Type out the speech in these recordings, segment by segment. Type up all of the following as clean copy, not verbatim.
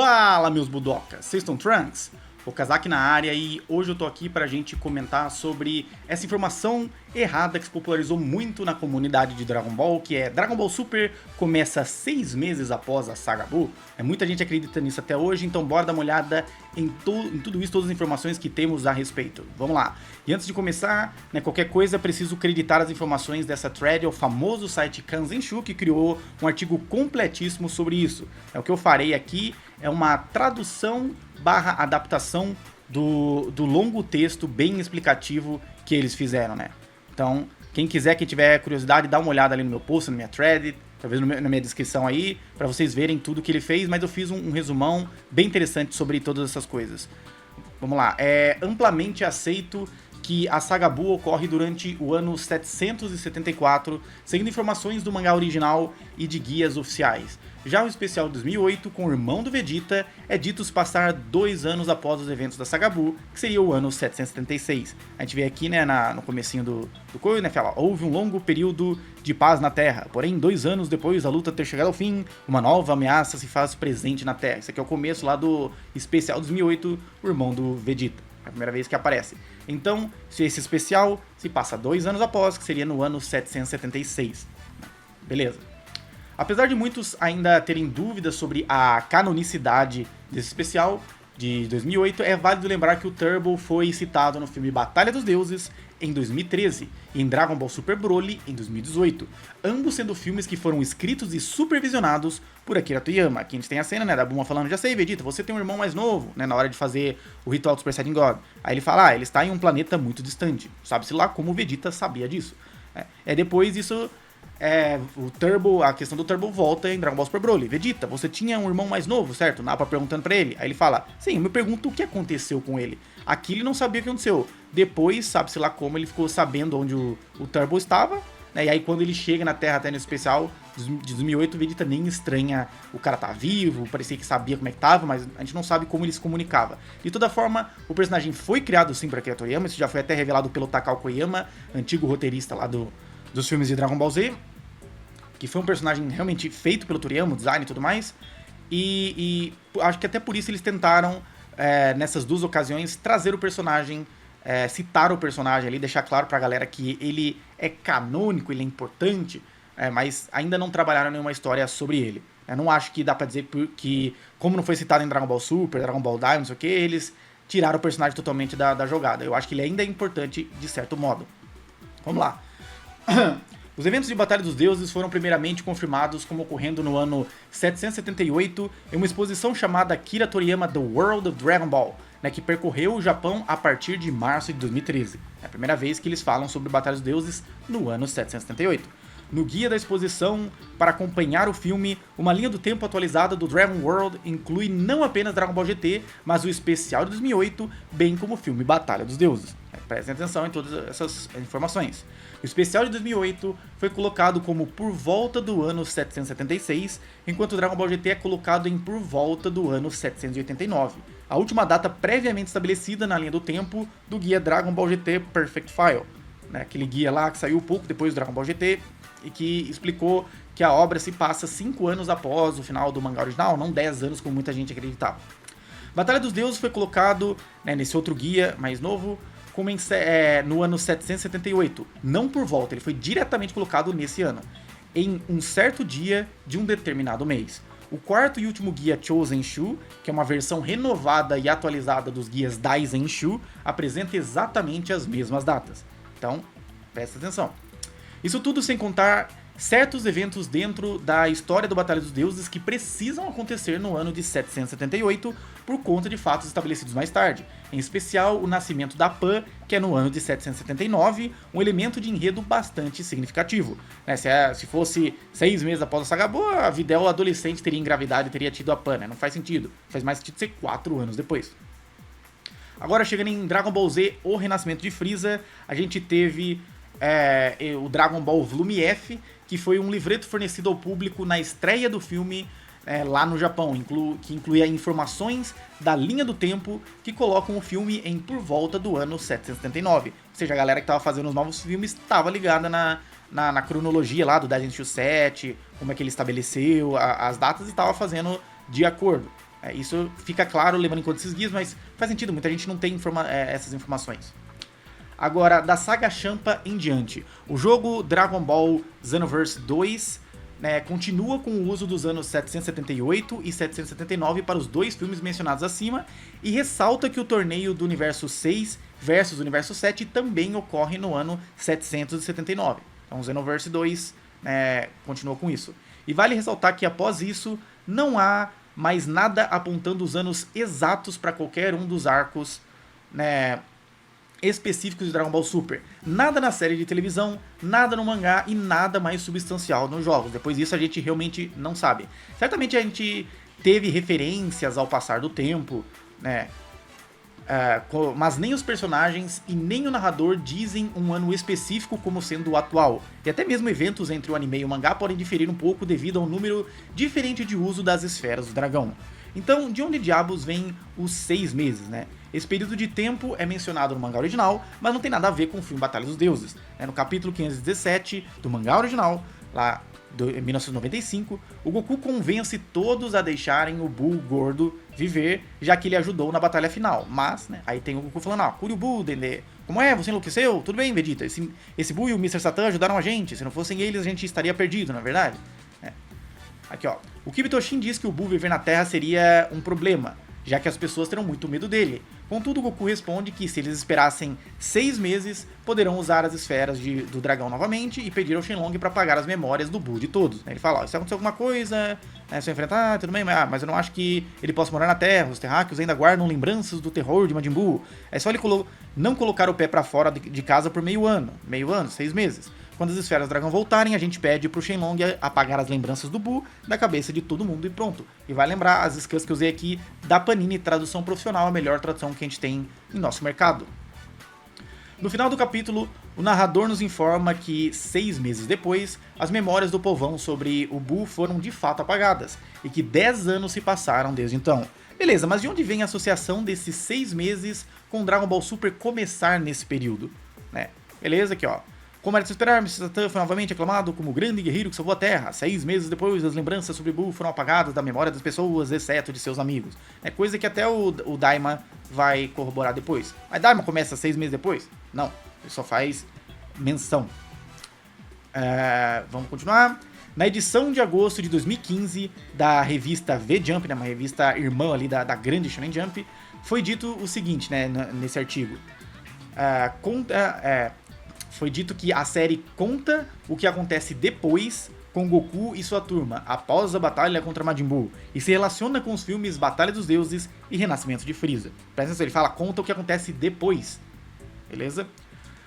Fala, meus budocas! Vocês estão trunks? O Kazaki na área e hoje eu tô aqui pra gente comentar sobre essa informação errada que se popularizou muito na comunidade de Dragon Ball, que é Dragon Ball Super começa 6 meses após a saga Buu. Muita gente acredita nisso até hoje, então bora dar uma olhada em tudo isso, todas as informações que temos a respeito. Vamos lá! E antes de começar, qualquer coisa, preciso acreditar as informações dessa thread ao famoso site Kanzenshu, que criou um artigo completíssimo sobre isso. O que eu farei aqui é uma tradução / adaptação do longo texto bem explicativo que eles fizeram, Então, quem tiver curiosidade, dá uma olhada ali no meu post, na minha thread, talvez na minha descrição aí, pra vocês verem tudo que ele fez, mas eu fiz um resumão bem interessante sobre todas essas coisas. Vamos lá, é amplamente aceito que a saga Buu ocorre durante o ano 774, seguindo informações do mangá original e de guias oficiais. Já o especial de 2008, com o irmão do Vegeta, é dito se passar 2 anos após os eventos da saga Buu, que seria o ano 776. A gente vê aqui, no comecinho do coisa, fala, houve um longo período de paz na Terra, porém 2 anos depois da luta ter chegado ao fim, uma nova ameaça se faz presente na Terra. Isso aqui é o começo lá do especial de 2008, o irmão do Vegeta. É a primeira vez que aparece. Então, se esse especial se passa 2 anos após, que seria no ano 776. Beleza. Apesar de muitos ainda terem dúvidas sobre a canonicidade desse especial de 2008, é válido lembrar que o Turbo foi citado no filme Batalha dos Deuses em 2013 e em Dragon Ball Super Broly em 2018, ambos sendo filmes que foram escritos e supervisionados por Akira Toriyama. Aqui a gente tem a cena, da Bulma falando, já sei, Vegeta, você tem um irmão mais novo, na hora de fazer o ritual do Super Saiyan God. Aí ele fala, ele está em um planeta muito distante, sabe-se lá como o Vegeta sabia disso. Depois isso... a questão do Turbo volta em Dragon Ball Super Broly. Vegeta, você tinha um irmão mais novo, certo? Nappa perguntando pra ele. Aí ele fala, sim, eu me pergunto o que aconteceu com ele. Aqui ele não sabia o que aconteceu. Depois, sabe-se lá como, ele ficou sabendo onde o Turbo estava. E aí quando ele chega na Terra até no especial de 2008, o Vegeta nem estranha o cara tá vivo, parecia que sabia como é que tava, mas a gente não sabe como ele se comunicava. De toda forma, o personagem foi criado sim por Akira Toriyama, isso já foi até revelado pelo Takao Koyama, antigo roteirista lá dos filmes de Dragon Ball Z, que foi um personagem realmente feito pelo Toriyama, o design e tudo mais, e acho que até por isso eles tentaram, nessas 2 ocasiões, trazer o personagem, citar o personagem ali, deixar claro pra galera que ele é canônico, ele é importante, mas ainda não trabalharam nenhuma história sobre ele. Eu não acho que dá pra dizer que, como não foi citado em Dragon Ball Super, Dragon Ball Daima, não sei o que, eles tiraram o personagem totalmente da jogada. Eu acho que ele ainda é importante de certo modo. Vamos lá. Os eventos de Batalha dos Deuses foram primeiramente confirmados como ocorrendo no ano 778 em uma exposição chamada Akira Toriyama The World of Dragon Ball, que percorreu o Japão a partir de março de 2013. É a primeira vez que eles falam sobre Batalha dos Deuses no ano 778. No guia da exposição, para acompanhar o filme, uma linha do tempo atualizada do Dragon World inclui não apenas Dragon Ball GT, mas o especial de 2008, bem como o filme Batalha dos Deuses. Prestem atenção em todas essas informações. O especial de 2008 foi colocado como por volta do ano 776, enquanto o Dragon Ball GT é colocado em por volta do ano 789, a última data previamente estabelecida na linha do tempo do guia Dragon Ball GT Perfect File, aquele guia lá que saiu pouco depois do Dragon Ball GT e que explicou que a obra se passa 5 anos após o final do mangá original, não 10 anos como muita gente acreditava. Batalha dos Deuses foi colocado nesse outro guia mais novo, no ano 778, não por volta, ele foi diretamente colocado nesse ano, em um certo dia de um determinado mês. O quarto e último guia Chōzen-shū, que é uma versão renovada e atualizada dos guias Daizen-shū, apresenta exatamente as mesmas datas. Então, presta atenção. Isso tudo sem contar certos eventos dentro da história do Batalha dos Deuses que precisam acontecer no ano de 778 por conta de fatos estabelecidos mais tarde. Em especial, o nascimento da Pan, que é no ano de 779, um elemento de enredo bastante significativo. Se fosse 6 meses após a saga Buu, a Videl adolescente teria engravidado e teria tido a Pan, Não faz sentido. Faz mais sentido ser 4 anos depois. Agora, chegando em Dragon Ball Z, o Renascimento de Frieza, a gente teve o Dragon Ball Volume F, que foi um livreto fornecido ao público na estreia do filme lá no Japão, que incluía informações da linha do tempo que colocam o filme em por volta do ano 779. Ou seja, a galera que estava fazendo os novos filmes estava ligada na cronologia lá do Daizen 7, como é que ele estabeleceu as datas e estava fazendo de acordo. Isso fica claro levando em conta esses guias, mas faz sentido, muita gente não tem essas informações. Agora, da saga Champa em diante, o jogo Dragon Ball Xenoverse 2 continua com o uso dos anos 778 e 779 para os dois filmes mencionados acima, e ressalta que o torneio do universo 6 versus o universo 7 também ocorre no ano 779. Então o Xenoverse 2 continua com isso. E vale ressaltar que após isso, não há mais nada apontando os anos exatos para qualquer um dos arcos específicos de Dragon Ball Super. Nada na série de televisão, nada no mangá e nada mais substancial nos jogos. Depois disso a gente realmente não sabe. Certamente a gente teve referências ao passar do tempo, mas nem os personagens e nem o narrador dizem um ano específico como sendo o atual. E até mesmo eventos entre o anime e o mangá podem diferir um pouco devido ao número diferente de uso das esferas do dragão. Então, de onde diabos vem os 6 meses, Esse período de tempo é mencionado no mangá original, mas não tem nada a ver com o filme Batalha dos Deuses. No capítulo 517 do mangá original, lá em 1995, o Goku convence todos a deixarem o Buu gordo viver, já que ele ajudou na batalha final. Mas, aí tem o Goku falando, cure o Buu, Dendê. Como é? Você enlouqueceu? Tudo bem, Vegeta. Esse Buu e o Mr. Satan ajudaram a gente. Se não fossem eles, a gente estaria perdido, não é verdade? Aqui, ó. O Kibitoshin diz que o Buu viver na Terra seria um problema, já que as pessoas terão muito medo dele. Contudo, Goku responde que se eles esperassem 6 meses, poderão usar as esferas do dragão novamente e pedir ao Shenlong para apagar as memórias do Buu de todos. Ele fala, se acontecer alguma coisa, se eu enfrentar, tudo bem, mas eu não acho que ele possa morar na Terra, os terráqueos ainda guardam lembranças do terror de Majin Buu. É só ele não colocar o pé para fora de casa por meio ano, 6 meses. Quando as esferas do dragão voltarem, a gente pede pro Shenlong apagar as lembranças do Buu da cabeça de todo mundo e pronto. E vai lembrar as skills que eu usei aqui da Panini Tradução Profissional, a melhor tradução que a gente tem em nosso mercado. No final do capítulo, o narrador nos informa que 6 meses depois, as memórias do povão sobre o Buu foram de fato apagadas, e que 10 anos se passaram desde então. Beleza, mas de onde vem a associação desses 6 meses com Dragon Ball Super começar nesse período? Beleza, aqui ó. Como era de se esperar, Mr. Satan foi novamente aclamado como o grande guerreiro que salvou a Terra. 6 meses depois, as lembranças sobre Buu foram apagadas da memória das pessoas, exceto de seus amigos. É coisa que até o Daima vai corroborar depois. Mas Daima começa 6 meses depois? Não, ele só faz menção. Vamos continuar. Na edição de agosto de 2015 da revista V-Jump, uma revista irmã ali da grande Shonen Jump, foi dito o seguinte, nesse artigo. Foi dito que a série conta o que acontece depois com Goku e sua turma, após a batalha contra Majin Buu, e se relaciona com os filmes Batalha dos Deuses e Renascimento de Frieza. Presta atenção, ele fala, conta o que acontece depois, beleza?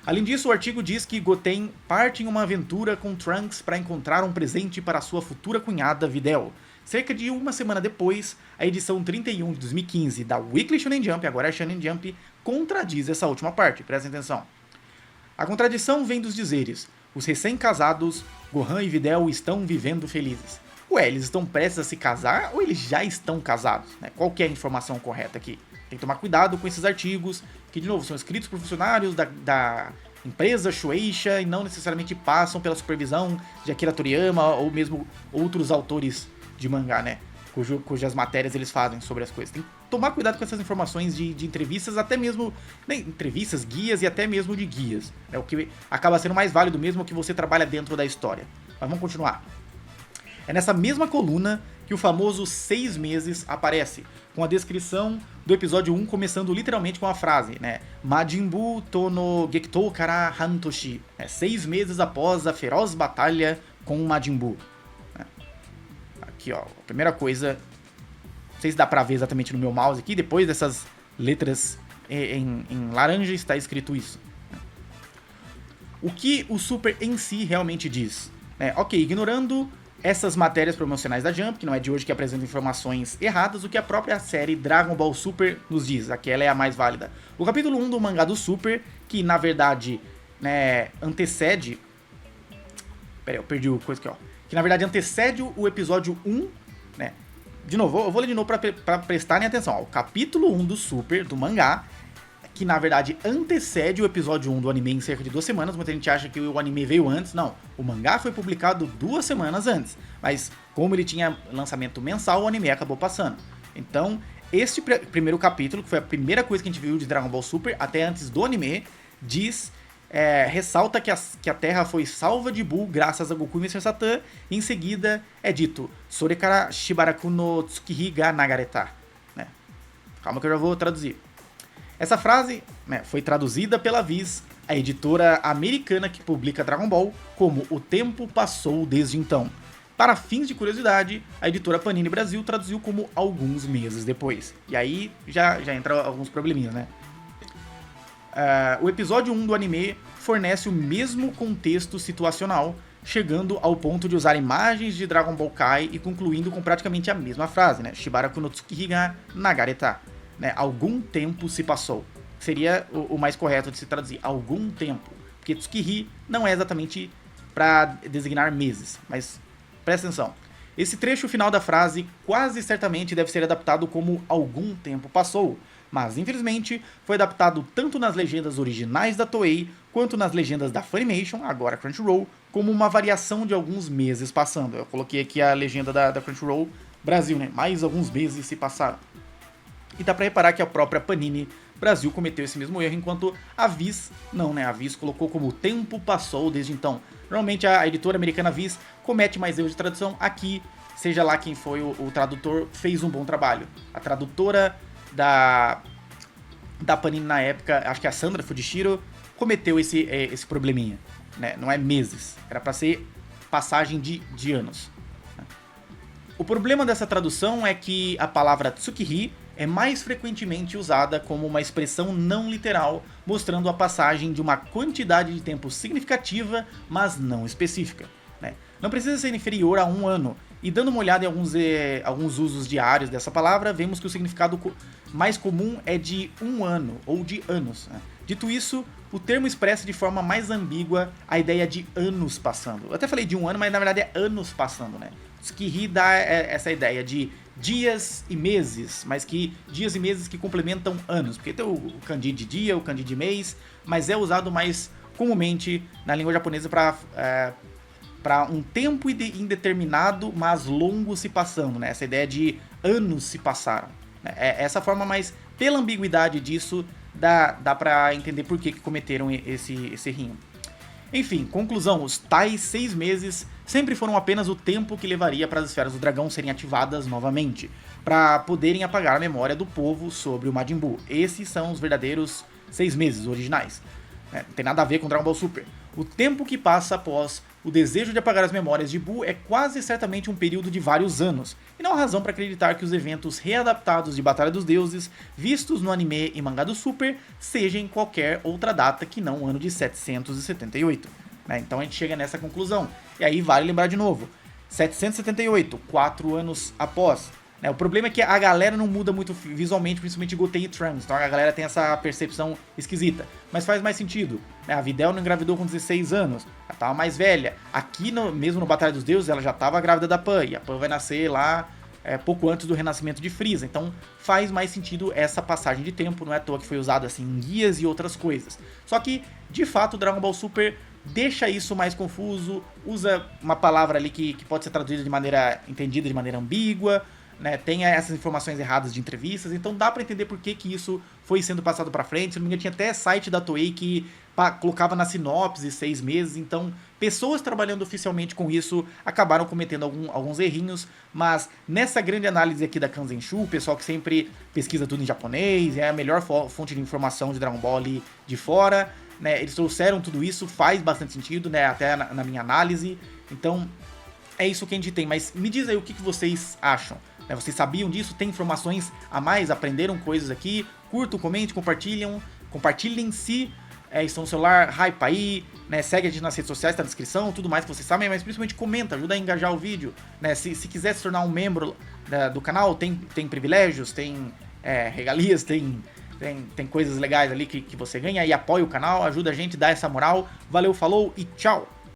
Além disso, o artigo diz que Goten parte em uma aventura com Trunks para encontrar um presente para sua futura cunhada, Videl. Cerca de uma semana depois, a edição 31 de 2015 da Weekly Shonen Jump, agora é Shonen Jump, contradiz essa última parte, prestem atenção. A contradição vem dos dizeres: os recém-casados, Gohan e Videl, estão vivendo felizes. Ué, eles estão prestes a se casar ou eles já estão casados? Qual que é a informação correta aqui? Tem que tomar cuidado com esses artigos, que de novo são escritos por funcionários da empresa Shueisha e não necessariamente passam pela supervisão de Akira Toriyama ou mesmo outros autores de mangá, cujas matérias eles fazem sobre as coisas. Tem que tomar cuidado com essas informações de entrevistas, até mesmo entrevistas, guias e até mesmo de guias. É o que acaba sendo mais válido mesmo que você trabalha dentro da história. Mas vamos continuar. É nessa mesma coluna que o famoso 6 meses aparece, com a descrição do episódio 1 começando literalmente com a frase, Majin Buu tono Gektou kara Hantoshi, 6 meses após a feroz batalha com Majin Buu. Aqui, ó, a primeira coisa, não sei se dá pra ver exatamente no meu mouse aqui, depois dessas letras em laranja está escrito isso. O que o Super em si realmente diz? Ok, ignorando essas matérias promocionais da Jump, que não é de hoje que apresentam informações erradas, o que a própria série Dragon Ball Super nos diz, aquela é a mais válida. O capítulo 1 do mangá do Super, que na verdade antecede... Pera aí, eu perdi o coisa aqui, ó. Que na verdade antecede o episódio 1, De novo, eu vou ler de novo pra prestarem atenção. O capítulo 1 do Super, do mangá, que na verdade antecede o episódio 1 do anime em cerca de 2 semanas. Muita gente acha que o anime veio antes. Não, o mangá foi publicado 2 semanas antes. Mas como ele tinha lançamento mensal, o anime acabou passando. Então, este primeiro capítulo, que foi a primeira coisa que a gente viu de Dragon Ball Super, até antes do anime, ressalta que a Terra foi salva de Buu graças a Goku e Mr. Satan, e em seguida é dito Sorekara Shibaraku no Tsukihi ga Nagareta. Né? Calma que eu já vou traduzir. Essa frase, né, foi traduzida pela Viz, a editora americana que publica Dragon Ball, como O Tempo Passou Desde Então. Para fins de curiosidade, a editora Panini Brasil traduziu como Alguns Meses Depois. E aí já entra alguns probleminhas, né? O episódio 1 do anime fornece o mesmo contexto situacional, chegando ao ponto de usar imagens de Dragon Ball Kai e concluindo com praticamente a mesma frase, né? Shibaraku no Tsukihi ga Nagareta. Né? Algum tempo se passou. Seria o mais correto de se traduzir. Algum tempo. Porque Tsukihi não é exatamente para designar meses, mas presta atenção. Esse trecho final da frase quase certamente deve ser adaptado como algum tempo passou, mas infelizmente foi adaptado tanto nas legendas originais da Toei quanto nas legendas da Funimation, agora Crunchyroll, como uma variação de alguns meses passando. Eu coloquei aqui a legenda da Crunchyroll Brasil, né? Mais alguns meses se passaram. E dá pra reparar que a própria Panini Brasil cometeu esse mesmo erro, enquanto a Viz não, né? A Viz colocou como o tempo passou desde então. Normalmente a editora americana Viz comete mais erros de tradução. Aqui, seja lá quem foi o tradutor, fez um bom trabalho. A tradutora da Panini na época, acho que a Sandra Fujishiro, cometeu esse probleminha. Né? Não é meses, era pra ser passagem de anos. O problema dessa tradução é que a palavra Tsukihi é mais frequentemente usada como uma expressão não literal, mostrando a passagem de uma quantidade de tempo significativa, mas não específica. Né? Não precisa ser inferior a 1 ano, e dando uma olhada em alguns usos diários dessa palavra, vemos que o significado mais comum é de 1 ano, ou de anos. Né? Dito isso, o termo expressa de forma mais ambígua a ideia de anos passando. Eu até falei de 1 ano, mas na verdade é anos passando, né? Tsukihi dá essa ideia de dias e meses, mas que dias e meses que complementam anos, porque tem o kanji de dia, o kanji de mês, mas é usado mais comumente na língua japonesa para um tempo indeterminado, mas longo se passando, né? Essa ideia de anos se passaram. Né? Essa forma, mas pela ambiguidade disso, dá pra entender por que cometeram esse errinho. Enfim, conclusão, os tais 6 meses sempre foram apenas o tempo que levaria para as esferas do dragão serem ativadas novamente, para poderem apagar a memória do povo sobre o Majin Buu. Esses são os verdadeiros 6 meses originais. Não tem nada a ver com Dragon Ball Super. O tempo que passa após o desejo de apagar as memórias de Buu é quase certamente um período de vários anos, e não há razão para acreditar que os eventos readaptados de Batalha dos Deuses, vistos no anime e mangá do Super, sejam em qualquer outra data que não o ano de 778. Então a gente chega nessa conclusão. E aí vale lembrar de novo, 778, 4 anos após. O problema é que a galera não muda muito visualmente, principalmente Goten e Trunks, então a galera tem essa percepção esquisita. Mas faz mais sentido. A Videl não engravidou com 16 anos, ela tava mais velha. Aqui, mesmo no Batalha dos Deuses, ela já tava grávida da Pan, e a Pan vai nascer lá pouco antes do renascimento de Frieza. Então faz mais sentido essa passagem de tempo, não é à toa que foi usado assim em guias e outras coisas. Só que, de fato, o Dragon Ball Super deixa isso mais confuso, usa uma palavra ali que pode ser traduzida de maneira entendida de maneira ambígua, né, tem essas informações erradas de entrevistas, então dá pra entender por que isso foi sendo passado pra frente. Se não me engano, tinha até site da Toei que colocava na sinopse 6 meses, então pessoas trabalhando oficialmente com isso acabaram cometendo alguns errinhos, mas nessa grande análise aqui da Kanzenshu, o pessoal que sempre pesquisa tudo em japonês, é a melhor fonte de informação de Dragon Ball ali de fora, né, eles trouxeram tudo isso, faz bastante sentido, né, até na minha análise, então é isso que a gente tem. Mas me diz aí o que vocês acham. Vocês sabiam disso? Tem informações a mais? Aprenderam coisas aqui? Curtam, comentem, compartilhem se estão no celular, hype aí, né? Segue a gente nas redes sociais, tá na descrição, tudo mais que vocês sabem, mas principalmente comenta, ajuda a engajar o vídeo, né? Se quiser se tornar um membro do canal, tem privilégios, tem regalias, tem coisas legais ali que você ganha, e apoia o canal, ajuda a gente, dá essa moral. Valeu, falou e tchau!